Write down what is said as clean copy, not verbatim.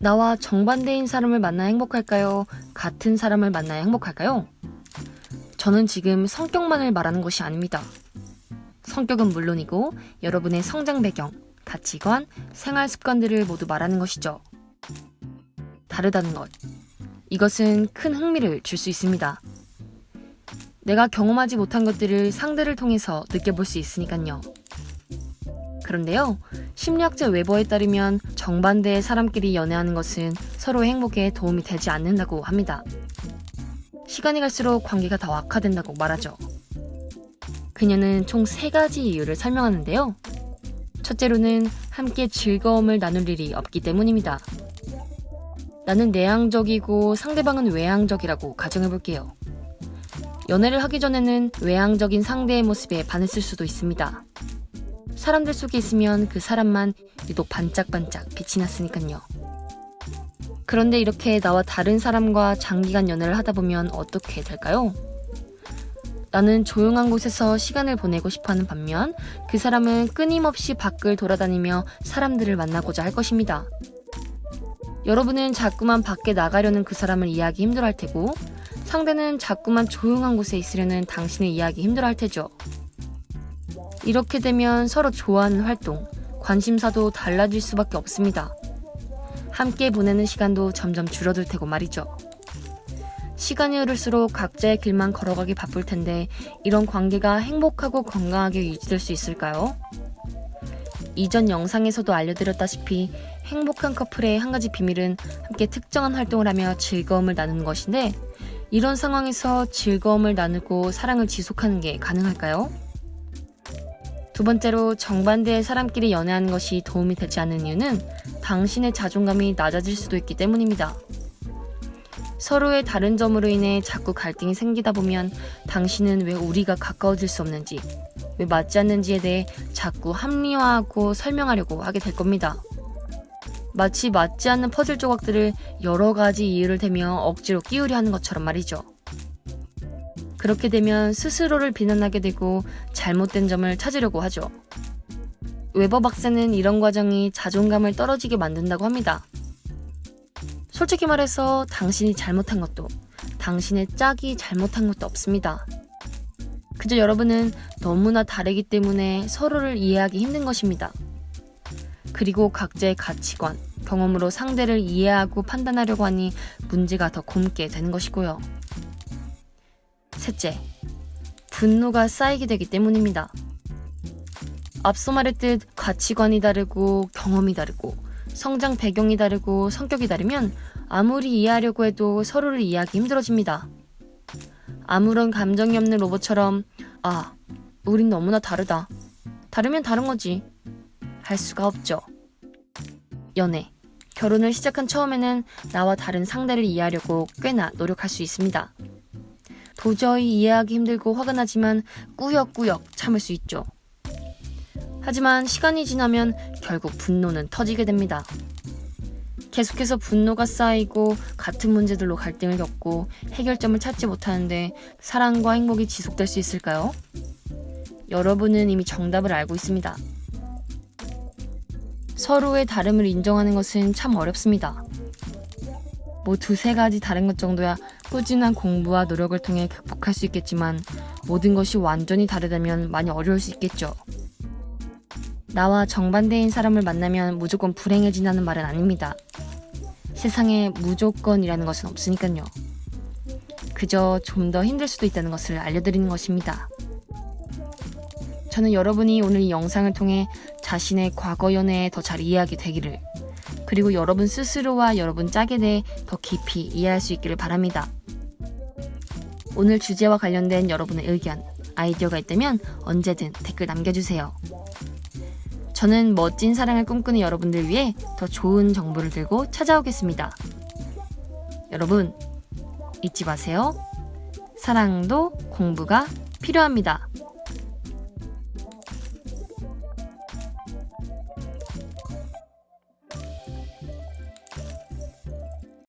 나와 정반대인 사람을 만나야 행복할까요? 같은 사람을 만나야 행복할까요? 저는 지금 성격만을 말하는 것이 아닙니다. 성격은 물론이고 여러분의 성장 배경, 가치관, 생활 습관들을 모두 말하는 것이죠. 다르다는 것. 이것은 큰 흥미를 줄 수 있습니다. 내가 경험하지 못한 것들을 상대를 통해서 느껴볼 수 있으니까요. 그런데요, 심리학자 웨버에 따르면 정반대의 사람끼리 연애하는 것은 서로의 행복에 도움이 되지 않는다고 합니다. 시간이 갈수록 관계가 더 악화된다고 말하죠. 그녀는 총 3가지 이유를 설명하는데요. 첫째로는 함께 즐거움을 나눌 일이 없기 때문입니다. 나는 내향적이고 상대방은 외향적이라고 가정해볼게요. 연애를 하기 전에는 외향적인 상대의 모습에 반했을 수도 있습니다. 사람들 속에 있으면 그 사람만 유독 반짝반짝 빛이 났으니까요. 그런데 이렇게 나와 다른 사람과 장기간 연애를 하다 보면 어떻게 될까요? 나는 조용한 곳에서 시간을 보내고 싶어하는 반면 그 사람은 끊임없이 밖을 돌아다니며 사람들을 만나고자 할 것입니다. 여러분은 자꾸만 밖에 나가려는 그 사람을 이해하기 힘들어할 테고 상대는 자꾸만 조용한 곳에 있으려는 당신을 이해하기 힘들어할 테죠. 이렇게 되면 서로 좋아하는 활동, 관심사도 달라질 수밖에 없습니다. 함께 보내는 시간도 점점 줄어들 테고 말이죠. 시간이 흐를수록 각자의 길만 걸어가기 바쁠 텐데 이런 관계가 행복하고 건강하게 유지될 수 있을까요? 이전 영상에서도 알려드렸다시피 행복한 커플의 한 가지 비밀은 함께 특정한 활동을 하며 즐거움을 나누는 것인데 이런 상황에서 즐거움을 나누고 사랑을 지속하는 게 가능할까요? 두 번째로 정반대의 사람끼리 연애하는 것이 도움이 되지 않는 이유는 당신의 자존감이 낮아질 수도 있기 때문입니다. 서로의 다른 점으로 인해 자꾸 갈등이 생기다 보면 당신은 왜 우리가 가까워질 수 없는지, 왜 맞지 않는지에 대해 자꾸 합리화하고 설명하려고 하게 될 겁니다. 마치 맞지 않는 퍼즐 조각들을 여러 가지 이유를 대며 억지로 끼우려 하는 것처럼 말이죠. 그렇게 되면 스스로를 비난하게 되고 잘못된 점을 찾으려고 하죠. 웨버 박사는 이런 과정이 자존감을 떨어지게 만든다고 합니다. 솔직히 말해서 당신이 잘못한 것도 당신의 짝이 잘못한 것도 없습니다. 그저 여러분은 너무나 다르기 때문에 서로를 이해하기 힘든 것입니다. 그리고 각자의 가치관, 경험으로 상대를 이해하고 판단하려고 하니 문제가 더 곪게 되는 것이고요. 셋째, 분노가 쌓이게 되기 때문입니다. 앞서 말했듯 가치관이 다르고 경험이 다르고 성장 배경이 다르고 성격이 다르면 아무리 이해하려고 해도 서로를 이해하기 힘들어집니다. 아무런 감정이 없는 로봇처럼 우린 너무나 다르다. 다르면 다른 거지. 할 수가 없죠. 연애, 결혼을 시작한 처음에는 나와 다른 상대를 이해하려고 꽤나 노력할 수 있습니다. 도저히 이해하기 힘들고 화가 나지만 꾸역꾸역 참을 수 있죠. 하지만 시간이 지나면 결국 분노는 터지게 됩니다. 계속해서 분노가 쌓이고 같은 문제들로 갈등을 겪고 해결점을 찾지 못하는데 사랑과 행복이 지속될 수 있을까요? 여러분은 이미 정답을 알고 있습니다. 서로의 다름을 인정하는 것은 참 어렵습니다. 뭐 2-3가지 다른 것 정도야 꾸준한 공부와 노력을 통해 극복할 수 있겠지만 모든 것이 완전히 다르다면 많이 어려울 수 있겠죠. 나와 정반대인 사람을 만나면 무조건 불행해진다는 말은 아닙니다. 세상에 무조건이라는 것은 없으니까요. 그저 좀 더 힘들 수도 있다는 것을 알려드리는 것입니다. 저는 여러분이 오늘 이 영상을 통해 자신의 과거 연애에 더 잘 이해하게 되기를, 그리고 여러분 스스로와 여러분 짝에 대해 더 깊이 이해할 수 있기를 바랍니다. 오늘 주제와 관련된 여러분의 의견, 아이디어가 있다면 언제든 댓글 남겨주세요. 저는 멋진 사랑을 꿈꾸는 여러분들 위해 더 좋은 정보를 들고 찾아오겠습니다. 여러분, 잊지 마세요. 사랑도 공부가 필요합니다.